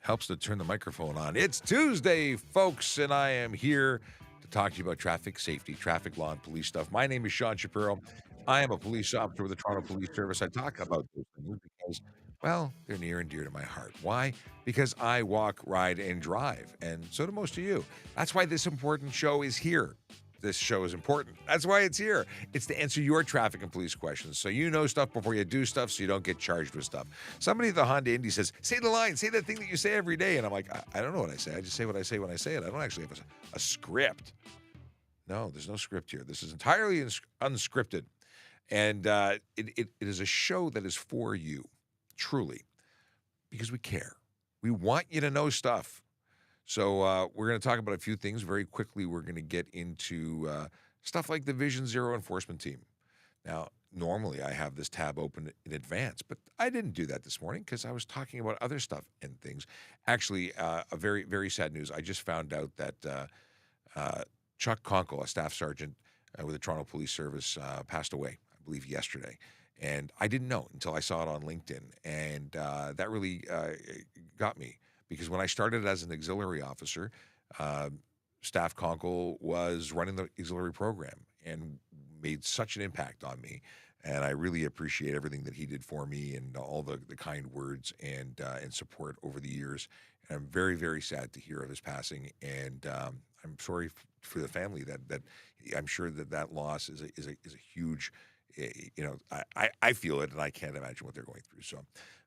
helps to turn the microphone on. It's Tuesday, folks, and I am here to talk to you about traffic safety, traffic law, and police stuff. My name is Sean Shapiro. I am a police officer with the Toronto Police Service. I talk about those things because, well, they're near and dear to my heart. Why? Because I walk, ride, and drive, and so do most of you. That's why this important show is here. This show is important. That's why it's here. It's to answer your traffic and police questions, so you know stuff before you do stuff, so you don't get charged with stuff. Somebody at the Honda Indy says, say the line, say that thing that you say every day. And I'm like, I don't know what I say. I just say what I say when I say it. I don't actually have a script. No, there's no script here. This is entirely unscripted. And it is a show that is for you, truly, because we care. We want you to know stuff. So we're going to talk about a few things very quickly. We're going to get into stuff like the Vision Zero enforcement team. Now, normally I have this tab open in advance, but I didn't do that this morning because I was talking about other stuff and things. Actually, a very, very sad news. I just found out that Chuck Conkle, a staff sergeant with the Toronto Police Service, passed away, I believe, yesterday. And I didn't know until I saw it on LinkedIn. And that really got me. Because when I started as an auxiliary officer, Staff Conkle was running the auxiliary program and made such an impact on me. And I really appreciate everything that he did for me and all the kind words and support over the years. And I'm very, very sad to hear of his passing. And I'm sorry for the family that I'm sure that loss is a huge, I feel it and I can't imagine what they're going through. So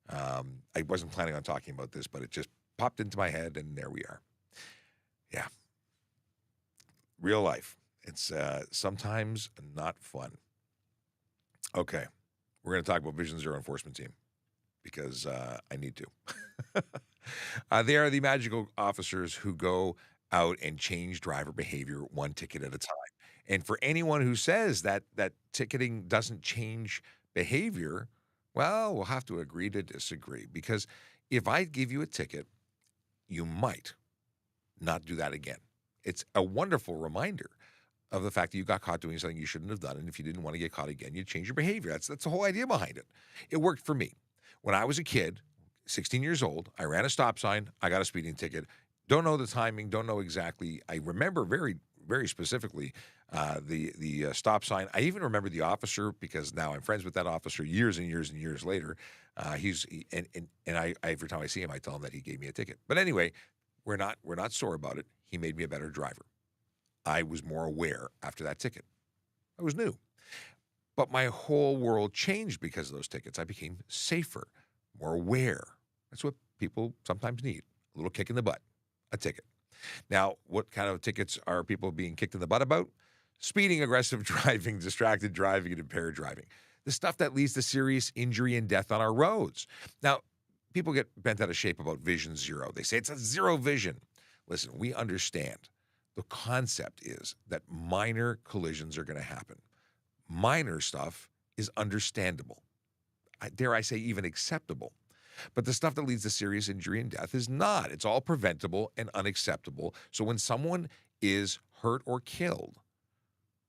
I wasn't planning on talking about this, but it just popped into my head, and there we are. Yeah. Real life. It's sometimes not fun. Okay. We're going to talk about Vision Zero enforcement team because I need to. They are the magical officers who go out and change driver behavior one ticket at a time. And for anyone who says that ticketing doesn't change behavior, well, we'll have to agree to disagree, because if I give you a ticket, you might not do that again. It's a wonderful reminder of the fact that you got caught doing something you shouldn't have done, and if you didn't want to get caught again, you'd change your behavior. That's the whole idea behind it. It worked for me. When I was a kid, 16 years old, I ran a stop sign, I got a speeding ticket. Don't know the timing, don't know exactly. I remember very, very specifically the stop sign. I even remember the officer because now I'm friends with that officer years and years and years later. I every time I see him, I tell him that he gave me a ticket. But anyway, we're not sore about it. He made me a better driver. I was more aware after that ticket. I was new. But my whole world changed because of those tickets. I became safer, more aware. That's what people sometimes need. A little kick in the butt, a ticket. Now, what kind of tickets are people being kicked in the butt about? Speeding, aggressive driving, distracted driving, and impaired driving. The stuff that leads to serious injury and death on our roads. Now, people get bent out of shape about Vision Zero. They say it's a zero vision. Listen, we understand. The concept is that minor collisions are going to happen. Minor stuff is understandable. Dare I say even acceptable. But the stuff that leads to serious injury and death is not. It's all preventable and unacceptable. So when someone is hurt or killed,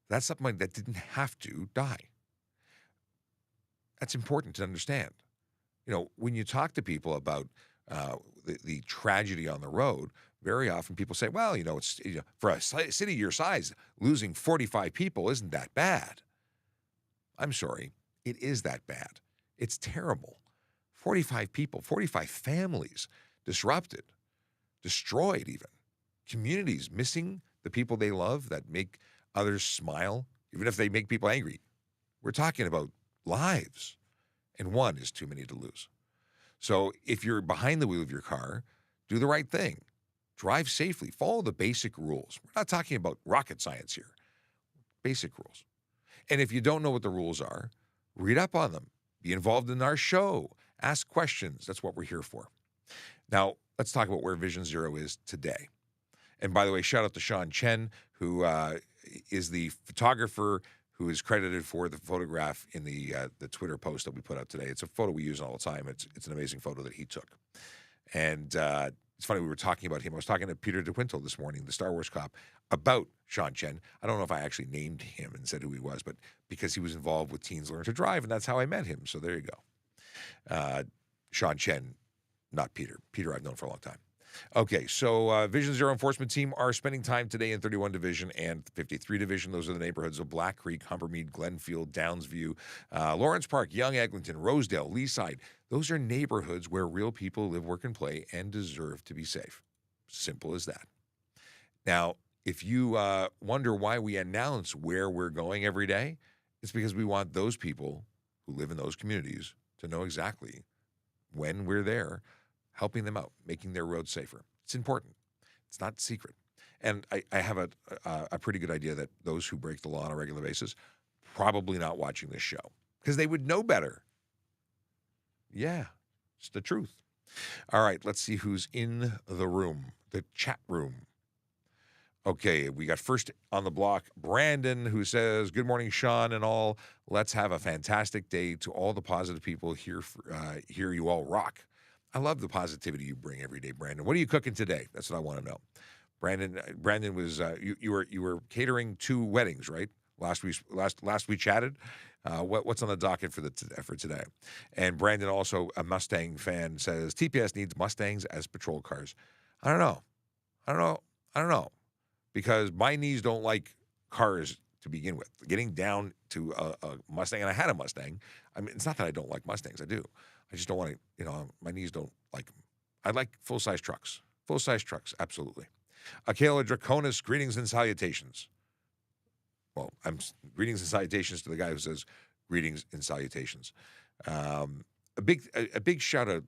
that's something that didn't have to die. That's important to understand. You know, when you talk to people about the tragedy on the road, very often people say, well, it's for a city your size, losing 45 people isn't that bad. I'm sorry, it is that bad. It's terrible. 45 people, 45 families disrupted, destroyed even. Communities missing the people they love that make others smile, even if they make people angry. We're talking about lives, and one is too many to lose. So if you're behind the wheel of your car, do the right thing. Drive safely. Follow the basic rules. We're not talking about rocket science here. Basic rules. And if you don't know what the rules are, read up on them. Be involved in our show. Ask questions. That's what we're here for. Now, let's talk about where Vision Zero is today. And by the way, shout out to Sean Chen, who is the photographer who is credited for the photograph in the Twitter post that we put out today. It's a photo we use all the time. It's an amazing photo that he took. And it's funny, we were talking about him. I was talking to Peter DeQuinto this morning, the Star Wars cop, about Sean Chen. I don't know if I actually named him and said who he was, but because he was involved with Teens Learn to Drive, and that's how I met him. So there you go. Sean Chen, Not Peter. Peter I've known for a long time. Okay, so Vision Zero Enforcement Team are spending time today in 31 Division and 53 Division. Those are the neighborhoods of Black Creek, Humbermead, Glenfield, Downsview, Lawrence Park, Young Eglinton, Rosedale, Leaside. Those are neighborhoods where real people live, work, and play and deserve to be safe. Simple as that. Now, if you wonder why we announce where we're going every day, it's because we want those people who live in those communities to know exactly when we're there, helping them out, making their roads safer. It's important. It's not secret. And I have a pretty good idea that those who break the law on a regular basis probably not watching this show because they would know better. Yeah, it's the truth. All right, let's see who's in the room, the chat room. Okay, we got first on the block, Brandon, who says, good morning, Sean and all. Let's have a fantastic day to all the positive people here. Here you all rock. I love the positivity you bring every day, Brandon. What are you cooking today? That's what I want to know. Brandon was you were catering 2 weddings, right? Last we chatted. What's on the docket for today? And Brandon, also a Mustang fan, says TPS needs Mustangs as patrol cars. I don't know. Because my knees don't like cars to begin with. Getting down to a Mustang, and I had a Mustang. I mean, it's not that I don't like Mustangs. I do. I just don't want to, my knees don't like them. I like full-size trucks. Full-size trucks, absolutely. Akela Draconis, greetings and salutations. Well, greetings and salutations to the guy who says greetings and salutations. A big shout-out,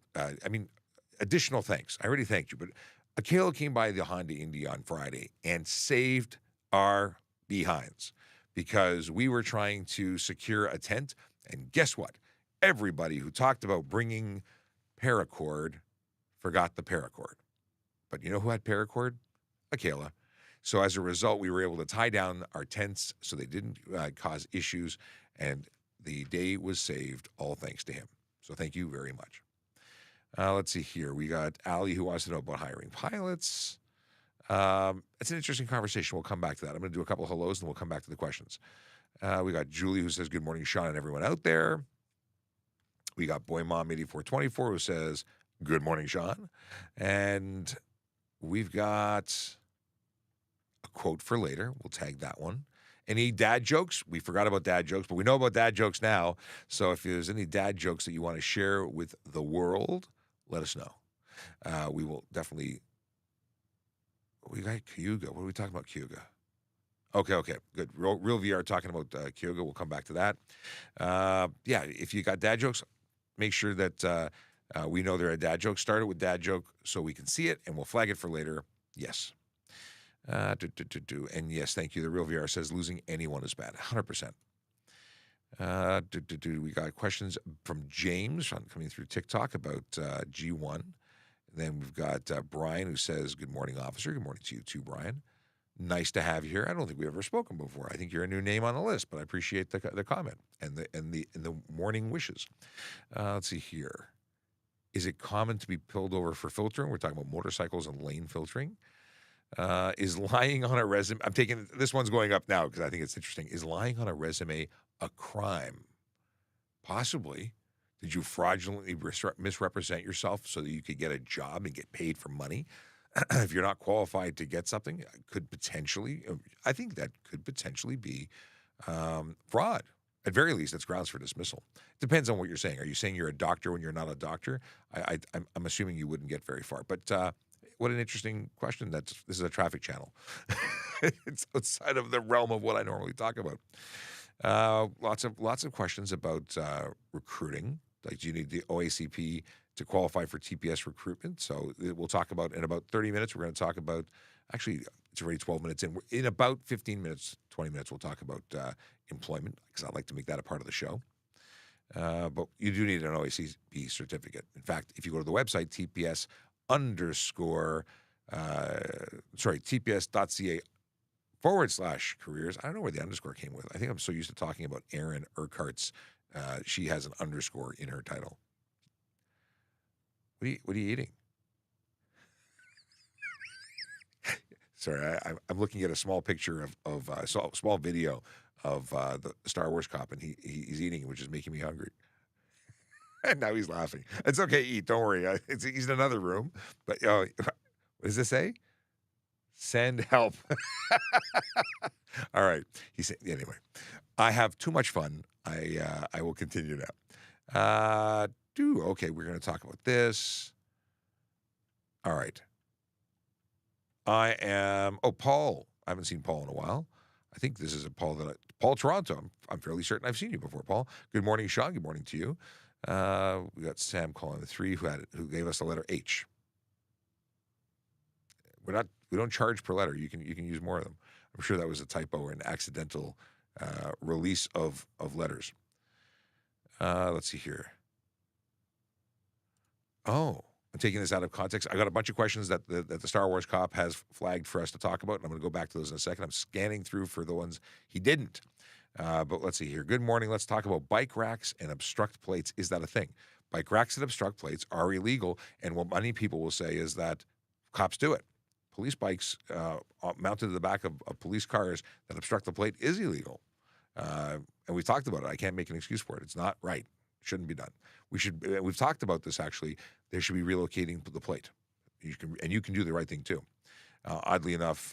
additional thanks. I already thanked you, but Akela came by the Honda Indy on Friday and saved our behinds because we were trying to secure a tent. And guess what? Everybody who talked about bringing paracord forgot the paracord. But you know who had paracord? Akela. So as a result, we were able to tie down our tents so they didn't cause issues. And the day was saved, all thanks to him. So thank you very much. Let's see here. We got Ali who wants to know about hiring pilots. It's an interesting conversation. We'll come back to that. I'm going to do a couple of hellos, and we'll come back to the questions. We got Julie who says, good morning, Sean, and everyone out there. We got Boy Mom 8424 who says, good morning, Sean. And we've got a quote for later. We'll tag that one. Any dad jokes? We forgot about dad jokes, but we know about dad jokes now. So if there's any dad jokes that you want to share with the world, let us know. We will definitely. We got Kyuga. What are we talking about, Kyuga? Okay, good. Real VR talking about Kyuga. We'll come back to that. Yeah, if you got dad jokes, make sure that we know they're a dad joke. Start it with dad joke so we can see it, and we'll flag it for later. Yes. And yes, thank you. The Real VR says losing anyone is bad. 100%. We got questions from James coming through TikTok about G1. Then we've got Brian who says, good morning, officer. Good morning to you too, Brian. Nice to have you here. I don't think we've ever spoken before. I think you're a new name on the list, but I appreciate the comment and the morning wishes. Let's see here. Is it common to be pulled over for filtering? We're talking about motorcycles and lane filtering. Is lying on a resume, I'm taking, this one's going up now because I think it's interesting. Is lying on a resume a crime? Possibly. Did you fraudulently misrepresent yourself so that you could get a job and get paid for money? If you're not qualified to get something, I think that could potentially be fraud. At very least, that's grounds for dismissal. Depends on what you're saying. Are you saying you're a doctor when you're not a doctor? I'm assuming you wouldn't get very far. But what an interesting question. This is a traffic channel. It's outside of the realm of what I normally talk about. Lots of questions about recruiting. Like, do you need the OACP to qualify for TPS recruitment? So we'll talk about in about 30 minutes. We're going to talk about, actually, it's already 12 minutes in. In about 15 minutes, 20 minutes, we'll talk about employment because I'd like to make that a part of the show. But you do need an OACP certificate. In fact, if you go to the website, TPS.ca/careers. I don't know where the underscore came with. I think I'm so used to talking about Erin Urquhart's. She has an underscore in her title. What are you eating? Sorry, I'm looking at a small picture of small video of the Star Wars cop, and he's eating, which is making me hungry. And now he's laughing. It's okay, eat. Don't worry. He's in another room. But what does it say? Send help. All right. He said anyway. I have too much fun. I will continue now. Okay. We're going to talk about this. All right. Paul. I haven't seen Paul in a while. I think this is a Paul Paul Toronto. I'm fairly certain I've seen you before, Paul. Good morning, Sean. Good morning to you. We got Sam calling the 3 who gave us the letter H. We don't charge per letter. You can use more of them. I'm sure that was a typo or an accidental release of letters. Let's see here. Oh, I'm taking this out of context. I got a bunch of questions that the Star Wars cop has flagged for us to talk about, and I'm going to go back to those in a second. I'm scanning through for the ones he didn't. But let's see here. Good morning. Let's talk about bike racks and obstruct plates. Is that a thing? Bike racks and obstruct plates are illegal, and what many people will say is that cops do it. Police bikes mounted to the back of police cars that obstruct the plate is illegal. And we've talked about it. I can't make an excuse for it. It's not right. It shouldn't be done. We've talked about this actually. There should be relocating the plate. You can do the right thing too. Oddly enough,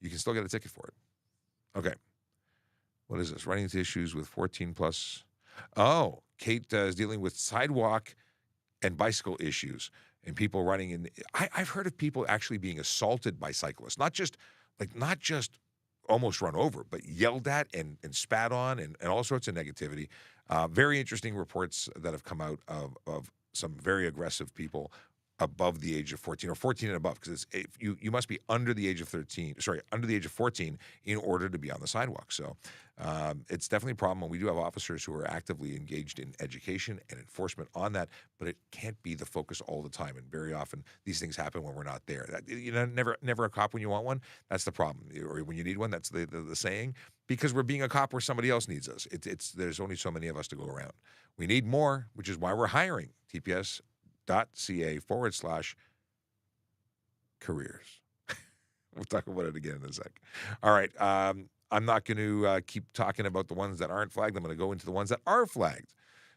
you can still get a ticket for it. Okay. What is this? Running into issues with 14 plus. Oh, Kate is dealing with sidewalk and bicycle issues and people running in. I've heard of people actually being assaulted by cyclists, not just almost run over, but yelled at and spat on and all sorts of negativity. Very interesting reports that have come out of some very aggressive people above the age of 14 or 14 and above, because you must be under the age of 14 in order to be on the sidewalk. So it's definitely a problem, and we do have officers who are actively engaged in education and enforcement on that, but it can't be the focus all the time, and very often these things happen when we're not there. Never a cop when you want one. That's the problem. Or when you need one, that's the saying, because we're being a cop where somebody else needs us. There's only so many of us to go around. We need more, which is why we're hiring. TPS.ca/careers. We'll talk about it again in a sec. All right. I'm not going to keep talking about the ones that aren't flagged. I'm going to go into the ones that are flagged.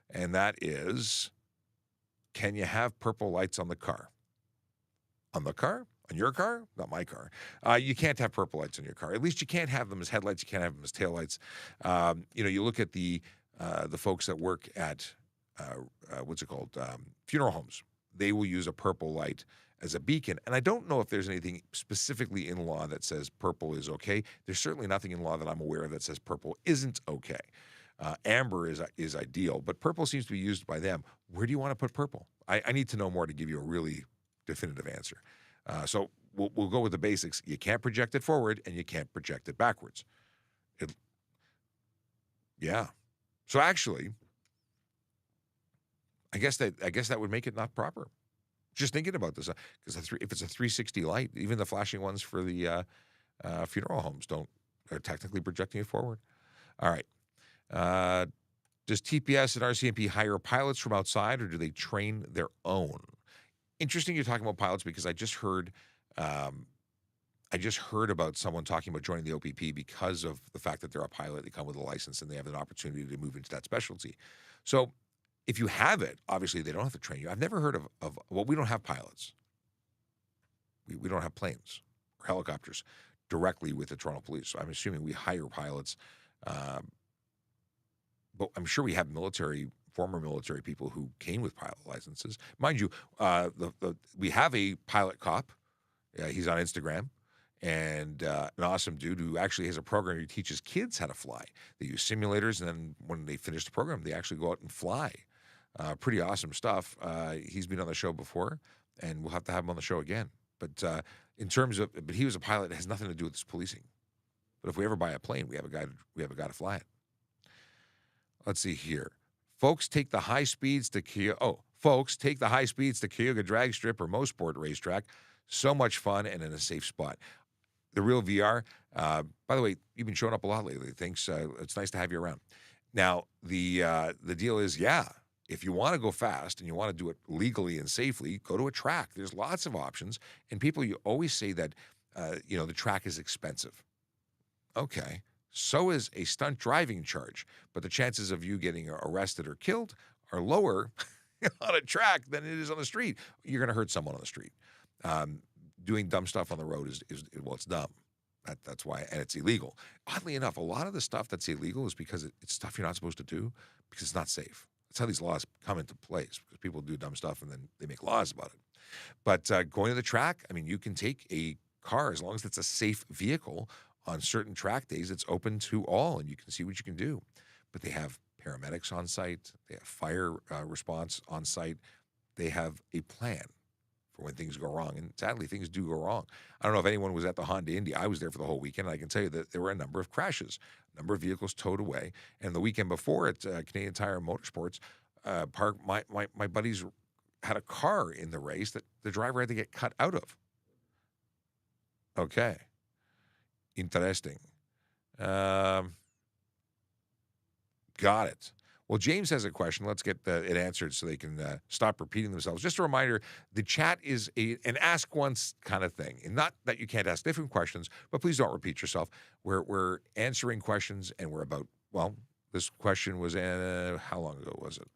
And that is, can you have purple lights on the car? On the car? On your car? Not my car. You can't have purple lights on your car. At least you can't have them as headlights. You can't have them as taillights. You look at the folks that work at funeral homes. They will use a purple light as a beacon. And I don't know if there's anything specifically in law that says purple is okay. There's certainly nothing in law that I'm aware of that says purple isn't okay. Amber is ideal, but purple seems to be used by them. Where do you want to put purple? I need to know more to give you a really definitive answer. So we'll go with the basics. You can't project it forward, and you can't project it backwards. Yeah. So actually, I guess that would make it not proper. Just thinking about this, because if it's a 360 light, even the flashing ones for the funeral homes are technically projecting it forward. All right. Does TPS and RCMP hire pilots from outside, or do they train their own? Interesting you're talking about pilots, because I just heard about someone talking about joining the OPP because of the fact that they're a pilot, they come with a license, and they have an opportunity to move into that specialty. So if you have it, obviously they don't have to train you. I've never heard of we don't have pilots. We don't have planes or helicopters directly with the Toronto Police. So I'm assuming we hire pilots. But I'm sure we have former military people who came with pilot licenses. Mind you, we have a pilot cop. He's on Instagram. And an awesome dude who actually has a program. He teaches kids how to fly. They use simulators, and then when they finish the program, they actually go out and fly. Pretty awesome stuff. He's been on the show before, and we'll have to have him on the show again. But but he was a pilot. It has nothing to do with this policing. But if we ever buy a plane, we have a guy to fly it. Let's see here. Folks take the high speeds to Cayuga Drag Strip or Mosport Racetrack. So much fun and in a safe spot. The Real VR, by the way, you've been showing up a lot lately. Thanks. It's nice to have you around. Now, the deal is, if you want to go fast and you want to do it legally and safely, go to a track. There's lots of options. And you always say that, the track is expensive. Okay. So is a stunt driving charge. But the chances of you getting arrested or killed are lower on a track than it is on the street. You're going to hurt someone on the street. Um, Doing dumb stuff on the road is well, it's dumb. That's why, and it's illegal. Oddly enough, a lot of the stuff that's illegal is because it's stuff you're not supposed to do because it's not safe. That's how these laws come into place, because people do dumb stuff and then they make laws about it. But going to the track, I mean, you can take a car as long as it's a safe vehicle on certain track days. It's open to all, and you can see what you can do. But they have paramedics on site. They have fire response on site. They have a plan for when things go wrong. And sadly, things do go wrong. I don't know if anyone was at the Honda Indy. I was there for the whole weekend. And I can tell you that there were a number of crashes, a number of vehicles towed away. And the weekend before at Canadian Tire Motorsports, my buddies had a car in the race that the driver had to get cut out of. Okay. Interesting. Got it. Well, James has a question. Let's get it answered so they can stop repeating themselves. Just a reminder, the chat is an ask once kind of thing. And not that you can't ask different questions, but please don't repeat yourself. We're answering questions, and we're about, well, this question was, how long ago was it?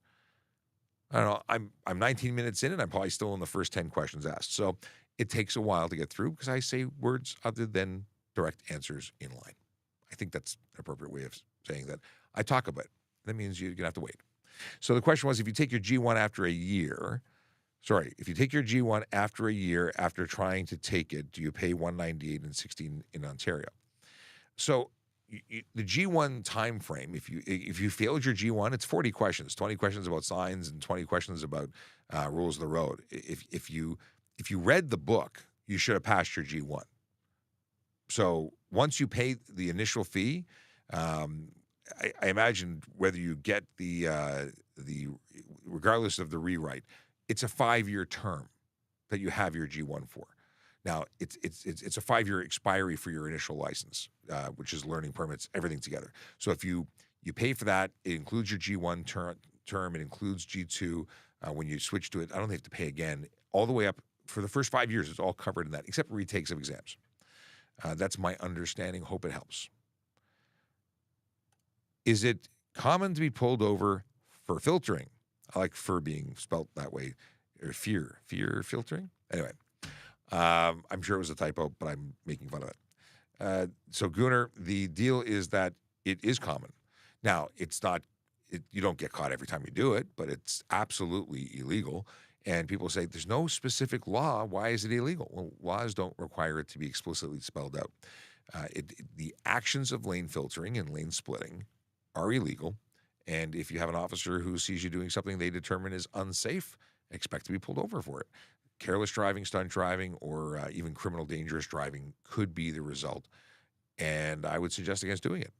I don't know. I'm 19 minutes in, and I'm probably still in the first 10 questions asked. So it takes a while to get through because I say words other than direct answers in line. I think that's an appropriate way of saying that. I talk about it. That means you're going to have to wait. So the question was, if you take your G1 after a year, if you take your G1 after a year after trying to take it, do you pay $198 and $16 in Ontario? So the G1 time frame, if you failed your G1, it's 40 questions, 20 questions about signs and 20 questions about rules of the road. If you read the book, you should have passed your G1. So once you pay the initial fee, I imagine whether you get the regardless of the rewrite, it's a 5-year term that you have your G1 for. Now it's a 5-year expiry for your initial license, which is learning permits, everything together. So if you pay for that, it includes your G1 term, it includes G2. When you switch to it, I don't have to pay again. All the way up for the first 5 years, it's all covered in that, except retakes of exams. That's my understanding. Hope it helps. Is it common to be pulled over for filtering? I like fur being spelt that way, or fear filtering. Anyway, I'm sure it was a typo, but I'm making fun of it. So Gunnar, the deal is that it is common. Now, it's not, you don't get caught every time you do it, but it's absolutely illegal. And people say there's no specific law. Why is it illegal? Well, laws don't require it to be explicitly spelled out. The actions of lane filtering and lane splitting are illegal. And if you have an officer who sees you doing something they determine is unsafe, expect to be pulled over for it. Careless driving, stunt driving, or even criminal dangerous driving could be the result. And I would suggest against doing it.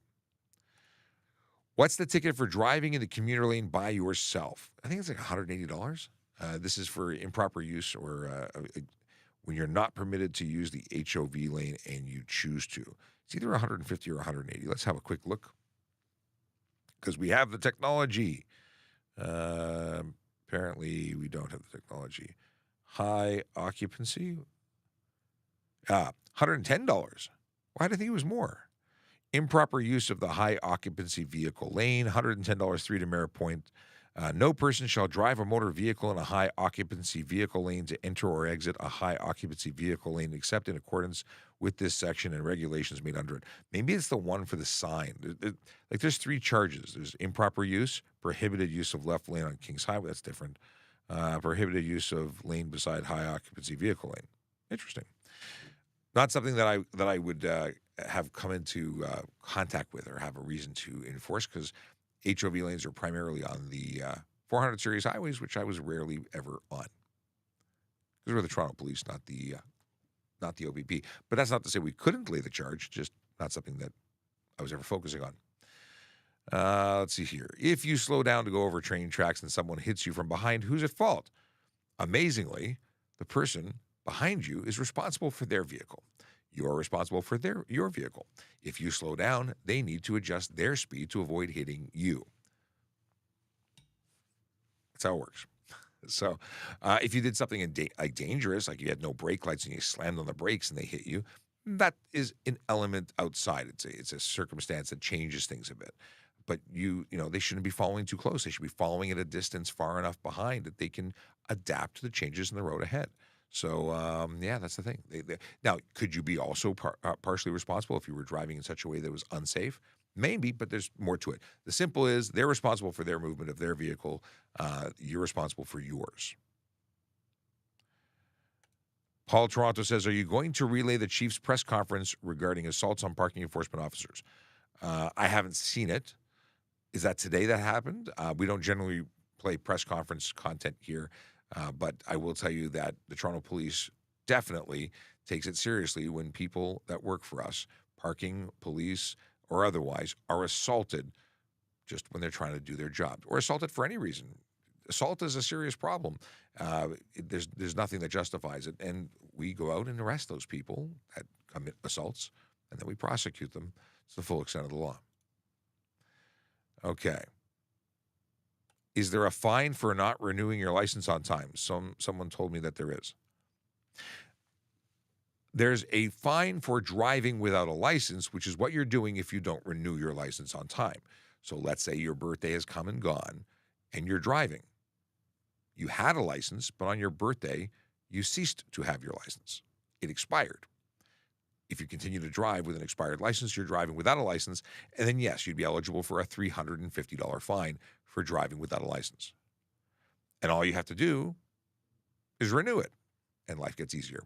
What's the ticket for driving in the commuter lane by yourself? I think it's like $180. This is for improper use or when you're not permitted to use the HOV lane and you choose to. It's either 150 or 180. Let's have a quick look, because we have the technology. Apparently, we don't have the technology. High occupancy. $110. Why did I think it was more? Improper use of the high occupancy vehicle lane. $110, 3 demerit point. No person shall drive a motor vehicle in a high occupancy vehicle lane to enter or exit a high occupancy vehicle lane except in accordance with this section and regulations made under it. Maybe it's the one for the sign. There's 3 charges. There's improper use, prohibited use of left lane on Kings Highway. That's different. Prohibited use of lane beside high occupancy vehicle lane. Interesting. Not something that I would have come into contact with or have a reason to enforce, because HOV lanes are primarily on the 400 series highways, which I was rarely ever on, because we're the Toronto Police, not the OVP. But that's not to say we couldn't lay the charge, just not something that I was ever focusing on. Let's see here. If you slow down to go over train tracks and someone hits you from behind, who's at fault? Amazingly, the person behind you is responsible for their vehicle. You're responsible for your vehicle. If you slow down, they need to adjust their speed to avoid hitting you. That's how it works. So if you did something dangerous, like you had no brake lights and you slammed on the brakes and they hit you, that is an element outside. It's a circumstance that changes things a bit. But they shouldn't be following too close. They should be following at a distance far enough behind that they can adapt to the changes in the road ahead. So, yeah, that's the thing. Now, could you be also partially responsible if you were driving in such a way that was unsafe? Maybe, but there's more to it. The simple is they're responsible for their movement of their vehicle. You're responsible for yours. Paul Toronto says, are you going to relay the chief's press conference regarding assaults on parking enforcement officers? I haven't seen it. Is that today that happened? We don't generally play press conference content here, but I will tell you that the Toronto Police definitely takes it seriously when people that work for us, parking, police, or otherwise, are assaulted just when they're trying to do their job, or assaulted for any reason. Assault is a serious problem. There's nothing that justifies it, and we go out and arrest those people that commit assaults, and then we prosecute them to the full extent of the law. Okay. Is there a fine for not renewing your license on time? Someone told me that there is. There's a fine for driving without a license, which is what you're doing if you don't renew your license on time. So let's say your birthday has come and gone, and you're driving. You had a license, but on your birthday, you ceased to have your license. It expired. If you continue to drive with an expired license, you're driving without a license, and then yes, you'd be eligible for a $350 fine for driving without a license. And all you have to do is renew it, and life gets easier.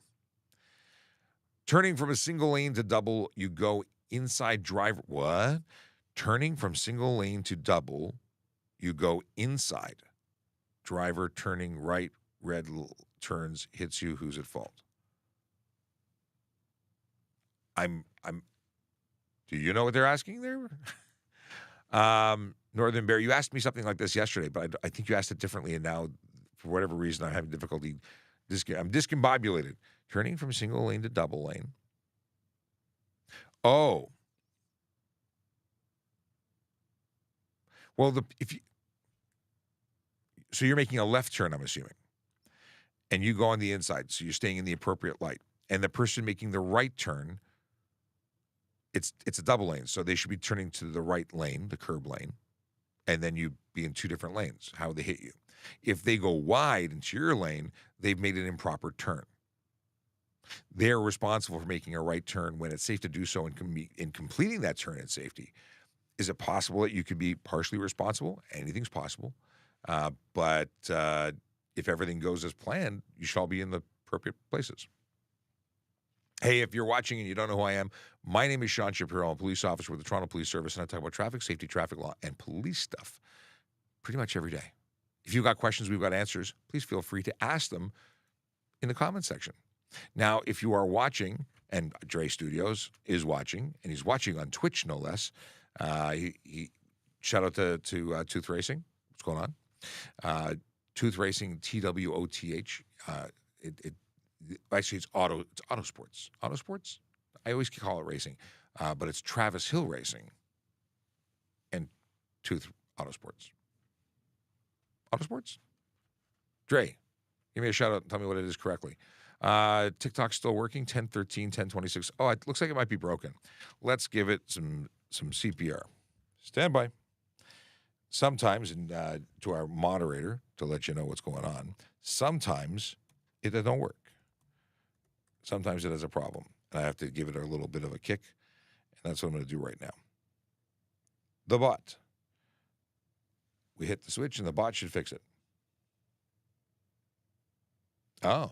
Turning from a single lane to double, you go inside driver. What? Turning from single lane to double, you go inside. Driver turning right, red turns, hits you, who's at fault? Do you know what they're asking there? Northern Bear, you asked me something like this yesterday, but I think you asked it differently, and now, for whatever reason, I'm having difficulty. I'm discombobulated. Turning from single lane to double lane. Oh. Well, so you're making a left turn, I'm assuming, and you go on the inside, so you're staying in the appropriate light, and the person making the right turn, it's a double lane, so they should be turning to the right lane, the curb lane, and then you be in two different lanes, how they hit you. If they go wide into your lane, they've made an improper turn. They're responsible for making a right turn when it's safe to do so and in completing that turn in safety. Is it possible that you could be partially responsible? Anything's possible. But if everything goes as planned, you shall be in the appropriate places. Hey, if you're watching and you don't know who I am, my name is Sean Shapiro. I'm a police officer with the Toronto Police Service, and I talk about traffic safety, traffic law, and police stuff pretty much every day. If you've got questions, we've got answers, please feel free to ask them in the comments section. Now, if you are watching, and Dre Studios is watching, and he's watching on Twitch, no less, he shout out to Tooth Racing. What's going on? Tooth Racing, TWOTH. Actually, it's auto sports. Auto sports? I always call it racing, but it's Travis Hill Racing and Tooth Auto Sports. Auto sports? Dre, give me a shout out and tell me what it is correctly. TikTok's still working, 10:13, 10:26. Oh, it looks like it might be broken. Let's give it some CPR. Stand by. Sometimes, to our moderator, to let you know what's going on, sometimes it don't work. Sometimes it has a problem, and I have to give it a little bit of a kick, and that's what I'm going to do right now. The bot. We hit the switch, and the bot should fix it. Oh.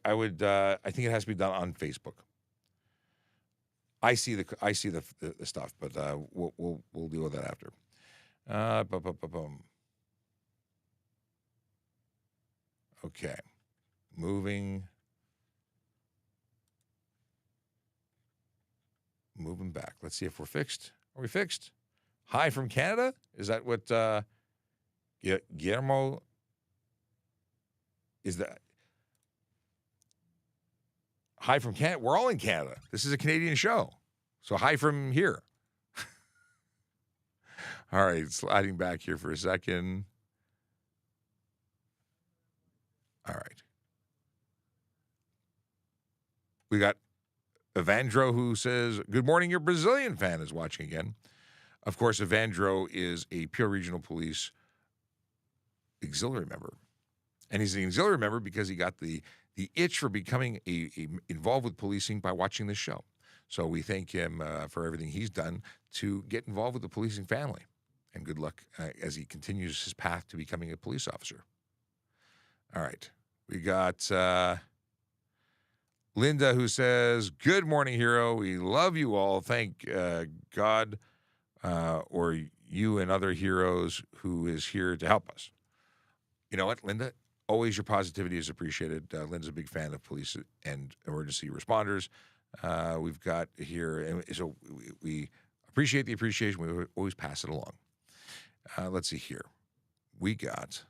I would. I think it has to be done on Facebook. I see the stuff, but we'll deal with that after. Okay, moving back. Let's see if we're fixed. Are we fixed? Hi from Canada? Is that what Guillermo? Is that? Hi from Canada. We're all in Canada. This is a Canadian show. So hi from here. All right, sliding back here for a second. All right. We got Evandro who says, good morning, your Brazilian fan is watching again. Of course, Evandro is a Pure Regional Police auxiliary member. And he's an auxiliary member because he got the itch for becoming involved with policing by watching this show. So we thank him for everything he's done to get involved with the policing family. And good luck as he continues his path to becoming a police officer. All right. We got Linda who says, good morning, hero. We love you all. Thank God or you and other heroes who is here to help us. You know what, Linda? Always your positivity is appreciated. Linda's a big fan of police and emergency responders. We've got here, and so we appreciate the appreciation. We always pass it along. Let's see here. We got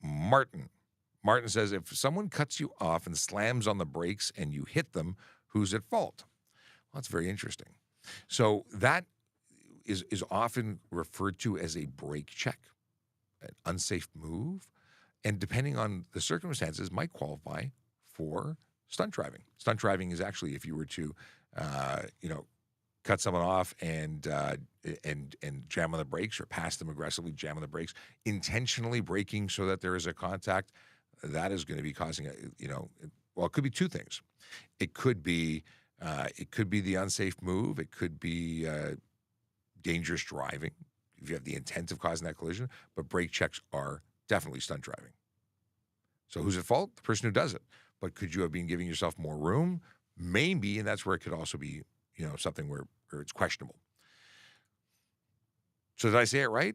Martin. Martin says, if someone cuts you off and slams on the brakes and you hit them, who's at fault? Well, that's very interesting. So that is often referred to as a brake check, an unsafe move, and depending on the circumstances, might qualify for stunt driving. Stunt driving is actually if you were to, cut someone off and jam on the brakes or pass them aggressively, jam on the brakes, intentionally braking so that there is a contact. That is going to be causing it could be two things. It could be the unsafe move. It could be dangerous driving if you have the intent of causing that collision. But brake checks are definitely stunt driving. So who's at fault? The person who does it. But could you have been giving yourself more room? Maybe, and that's where it could also be, something where it's questionable. So did I say it right?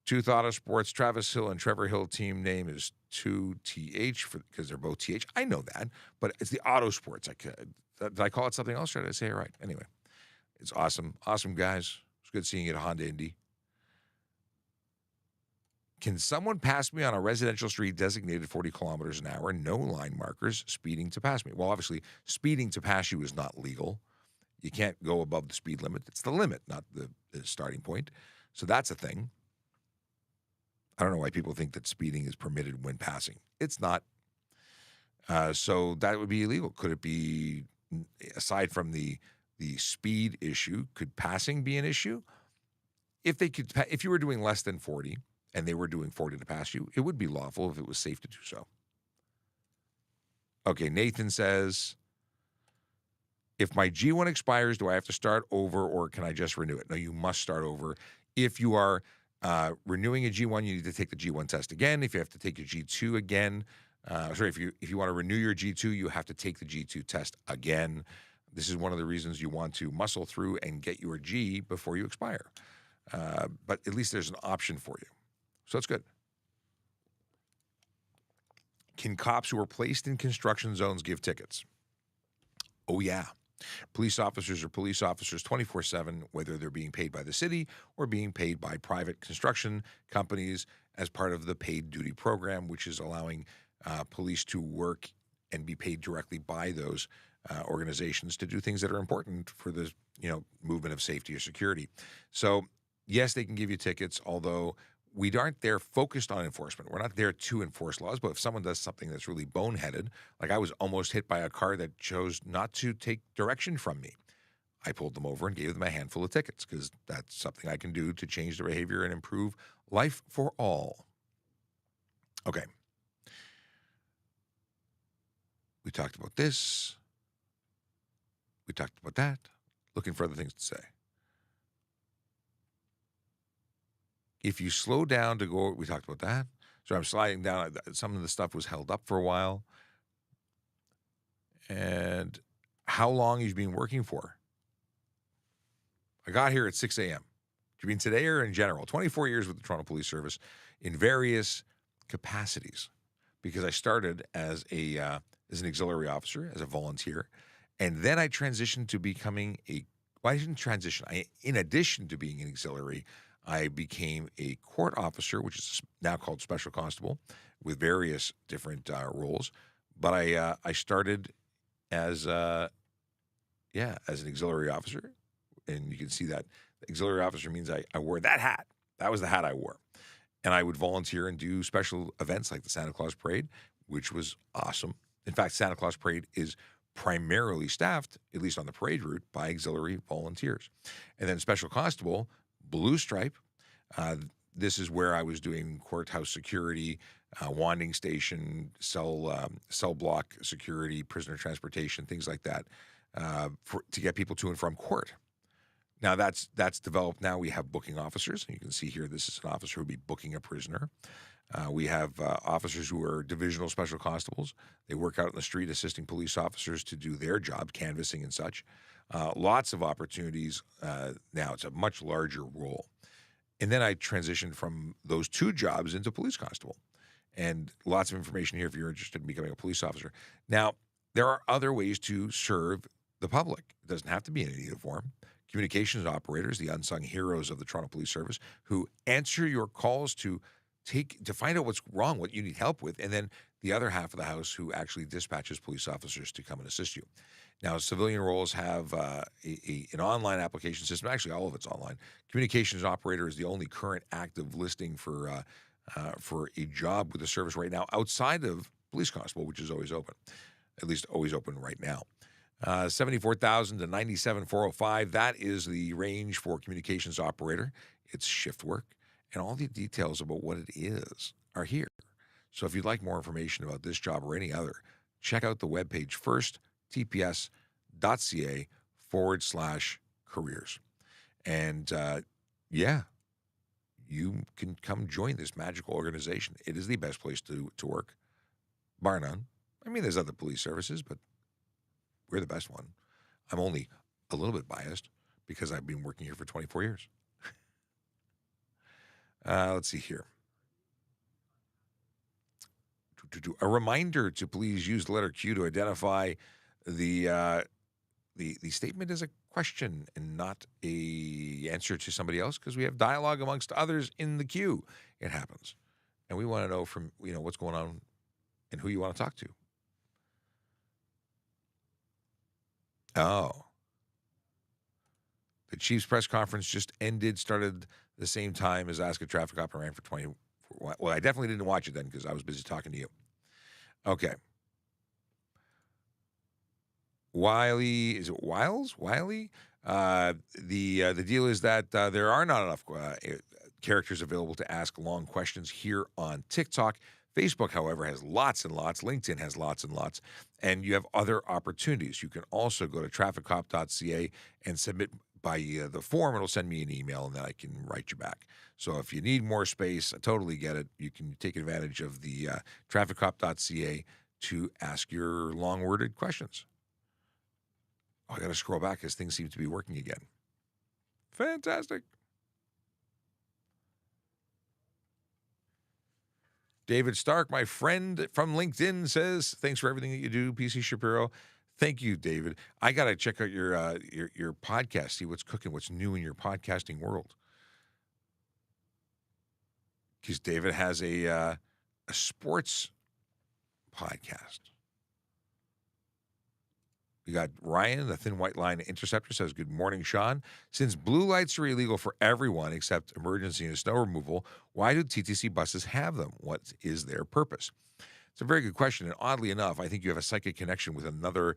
Tooth Auto Sports, Travis Hill and Trevor Hill team name is 2TH because they're both TH. I know that, but it's the Auto Sports. Did I call it something else or did I say it right? Anyway, it's awesome. Awesome, guys. It's good seeing you at Honda Indy. Can someone pass me on a residential street designated 40 kilometers an hour, no line markers, speeding to pass me? Well, obviously, speeding to pass you is not legal. You can't go above the speed limit. It's the limit, not the starting point. So that's a thing. I don't know why people think that speeding is permitted when passing. It's not. So that would be illegal. Could it be, aside from the speed issue, could passing be an issue? If you were doing less than 40 and they were doing 40 to pass you, it would be lawful if it was safe to do so. Okay, Nathan says, if my G1 expires, do I have to start over or can I just renew it? No, you must start over. If you are renewing a G1, you need to take the G1 test again. If you have to take your G2 again, if you want to renew your G2, you have to take the G2 test again. This is one of the reasons you want to muscle through and get your G before you expire. But at least there's an option for you. So it's good. Can cops who are placed in construction zones give tickets? Oh, yeah. Police officers are police officers 24/7, whether they're being paid by the city or being paid by private construction companies as part of the paid duty program, which is allowing police to work and be paid directly by those organizations to do things that are important for the movement of safety or security. So yes, they can give you tickets, although we aren't there focused on enforcement. We're not there to enforce laws, but if someone does something that's really boneheaded, like I was almost hit by a car that chose not to take direction from me, I pulled them over and gave them a handful of tickets because that's something I can do to change their behavior and improve life for all. Okay. We talked about this. We talked about that. Looking for other things to say. If you slow down to go, we talked about that. So I'm sliding down. Some of the stuff was held up for a while. And how long you've been working for? I got here at 6 a.m. Do you mean today or in general? 24 years with the Toronto Police Service in various capacities, because I started as an auxiliary officer, as a volunteer, and then I transitioned to becoming I didn't transition. In addition to being an auxiliary, I became a court officer, which is now called special constable, with various different roles. But I started as an auxiliary officer, and you can see that auxiliary officer means I wore that hat. That was the hat I wore. And I would volunteer and do special events like the Santa Claus Parade, which was awesome. In fact, Santa Claus Parade is primarily staffed, at least on the parade route, by auxiliary volunteers. And then Special Constable, Blue Stripe. Uh, this is where I was doing courthouse security, wanding station, cell block security, prisoner transportation, things like that, to get people to and from court. Now that's developed. Now we have booking officers. You can see here, this is an officer who would be booking a prisoner. We have officers who are divisional special constables. They work out in the street assisting police officers to do their job, canvassing and such. Lots of opportunities. Now it's a much larger role. And then I transitioned from those two jobs into police constable. And lots of information here if you're interested in becoming a police officer. Now, there are other ways to serve the public. It doesn't have to be in a uniform. Communications operators, the unsung heroes of the Toronto Police Service, who answer your calls to find out what's wrong, what you need help with, and then the other half of the house who actually dispatches police officers to come and assist you. Now, civilian roles have an online application system. Actually, all of it's online. Communications operator is the only current active listing for a job with the service right now outside of police constable, which is always open, at least always open right now. 74,000 to 97,405. That is the range for communications operator. It's shift work, and all the details about what it is are here. So if you'd like more information about this job or any other, check out the webpage first, tps.ca/careers. And yeah, you can come join this magical organization. It is the best place to work, bar none. I mean, there's other police services, but we're the best one. I'm only a little bit biased because I've been working here for 24 years. Let's see here. A reminder to please use the letter Q to identify the statement as a question and not a answer to somebody else, because we have dialogue amongst others in the queue. It happens. And we want to know from, what's going on and who you want to talk to. Oh. The Chiefs press conference just started the same time as Ask a Traffic Cop and ran for 20. Well, I definitely didn't watch it then because I was busy talking to you. Okay. Wiley, is it Wiles? Wiley? The deal is that there are not enough characters available to ask long questions here on TikTok. Facebook, however, has lots and lots. LinkedIn has lots and lots. And you have other opportunities. You can also go to TrafficCop.ca and submit by the form. It'll send me an email, and then I can write you back. So if you need more space, I totally get it. You can take advantage of the TrafficCop.ca to ask your long-worded questions. Oh, I got to scroll back because things seem to be working again. Fantastic. David Stark, my friend from LinkedIn, says, thanks for everything that you do, PC Shapiro. Thank you, David. I got to check out your podcast, see what's cooking, what's new in your podcasting world. Because David has a sports podcast. We got Ryan, the Thin White Line Interceptor, says, good morning, Sean. Since blue lights are illegal for everyone except emergency and snow removal, why do TTC buses have them? What is their purpose? It's a very good question, and oddly enough, I think you have a psychic connection with another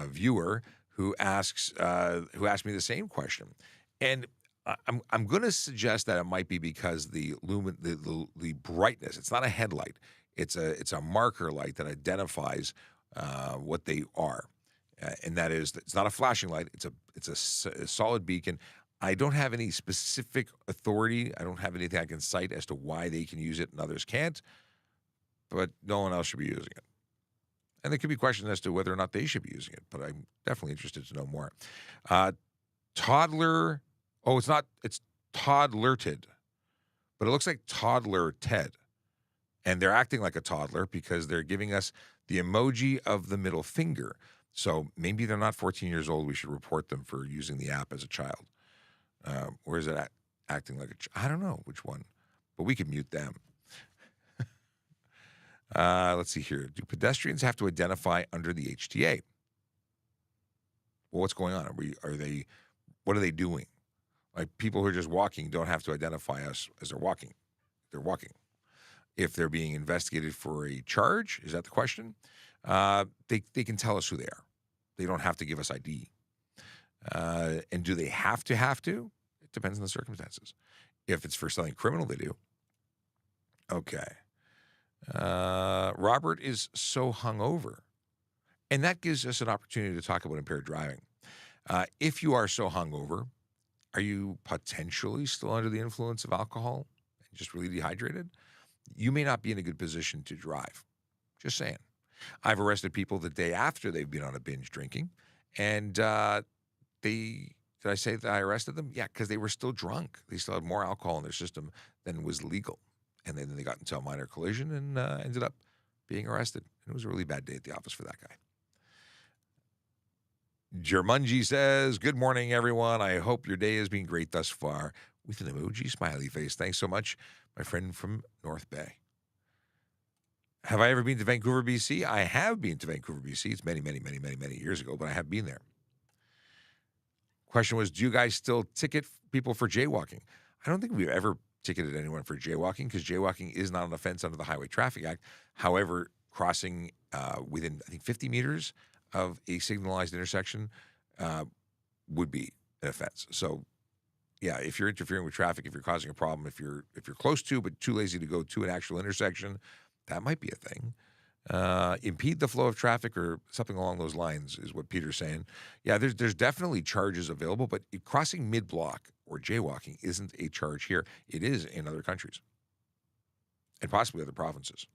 viewer who asked me the same question. And I'm going to suggest that it might be because the brightness. It's not a headlight. It's a marker light that identifies what they are. And that is, it's not a flashing light. It's a solid beacon. I don't have any specific authority. I don't have anything I can cite as to why they can use it and others can't. But no one else should be using it. And there could be questions as to whether or not they should be using it. But I'm definitely interested to know more. Toddler. Oh, it's not. It's toddlerted. But it looks like toddler Ted. And they're acting like a toddler because they're giving us the emoji of the middle finger. So maybe they're not 14 years old. We should report them for using the app as a child. Or is it acting like I don't know which one. But we could mute them. Let's see here. Do pedestrians have to identify under the HTA? Well, what's going on? What are they doing? Like, people who are just walking don't have to identify us as they're walking. they're walking. If they're being investigated for a charge, is that the question? They can tell us who they are. They don't have to give us ID. And do they have to? It depends on the circumstances. If it's for something criminal, they do. Okay. Robert is so hungover. And that gives us an opportunity to talk about impaired driving. If you are so hungover, are you potentially still under the influence of alcohol and just really dehydrated? You may not be in a good position to drive. Just saying. I've arrested people the day after they've been on a binge drinking, and did I say that I arrested them? Yeah, because they were still drunk. They still had more alcohol in their system than was legal. And then they got into a minor collision and ended up being arrested. And it was a really bad day at the office for that guy. Jermunji says, good morning, everyone. I hope your day has been great thus far. With an emoji smiley face. Thanks so much, my friend from North Bay. Have I ever been to Vancouver, BC? I have been to Vancouver, BC. It's many, many, many, many, many years ago, but I have been there. Question was, do you guys still ticket people for jaywalking? I don't think we've ever ticketed anyone for jaywalking because jaywalking is not an offense under the Highway Traffic Act. However, crossing within, I think, 50 meters of a signalized intersection would be an offense. So, yeah, if you're interfering with traffic, if you're causing a problem, if you're close to but too lazy to go to an actual intersection, that might be a thing. Impede the flow of traffic or something along those lines is what Peter's saying. Yeah, there's definitely charges available, but crossing mid-block or jaywalking isn't a charge here. It is in other countries and possibly other provinces.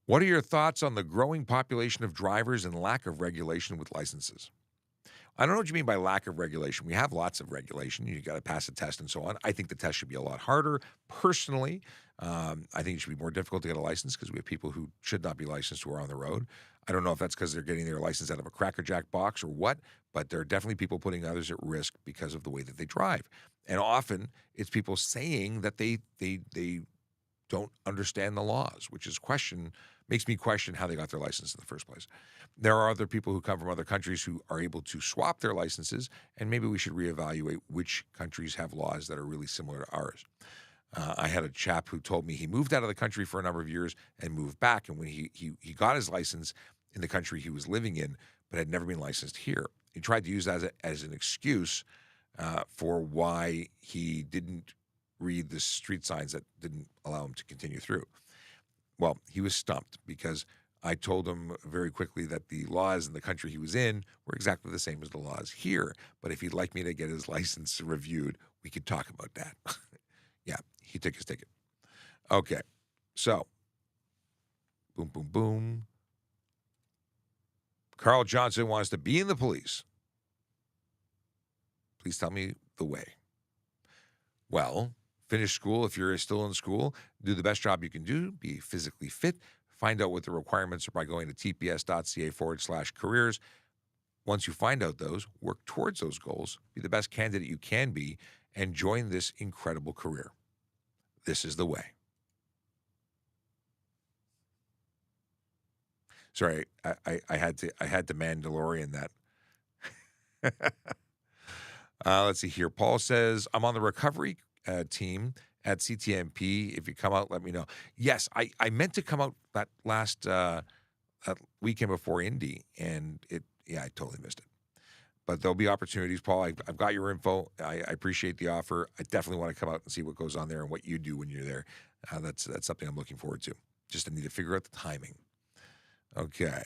What are your thoughts on the growing population of drivers and lack of regulation with licenses? I don't know what you mean by lack of regulation. We have lots of regulation. You got to pass a test and so on. I think the test should be a lot harder. Personally, I think it should be more difficult to get a license because we have people who should not be licensed who are on the road. I don't know if that's because they're getting their license out of a Cracker Jack box or what, but there are definitely people putting others at risk because of the way that they drive. And often it's people saying that they don't understand the laws, which is makes me question how they got their license in the first place. There are other people who come from other countries who are able to swap their licenses, and maybe we should reevaluate which countries have laws that are really similar to ours. I had a chap who told me he moved out of the country for a number of years and moved back, and when he got his license in the country he was living in, but had never been licensed here, he tried to use that as an excuse for why he didn't read the street signs that didn't allow him to continue through. Well, he was stumped because I told him very quickly that the laws in the country he was in were exactly the same as the laws here. But if he'd like me to get his license reviewed, we could talk about that. Yeah, he took his ticket. Okay, so boom, boom, boom. Carl Johnson wants to be in the police. Please tell me the way. Well, finish school if you're still in school. Do the best job you can do. Be physically fit. Find out what the requirements are by going to tps.ca/careers. Once you find out those, work towards those goals. Be the best candidate you can be and join this incredible career. This is the way. Sorry, I had to Mandalorian that. Let's see here. Paul says, I'm on the recovery team at CTMP. If you come out, let me know. Yes, I meant to come out that last that weekend before Indy, and I totally missed it. But there'll be opportunities, Paul. I've got your info. I appreciate the offer. I definitely want to come out and see what goes on there and what you do when you're there. That's something I'm looking forward to. Just I need to figure out the timing. Okay.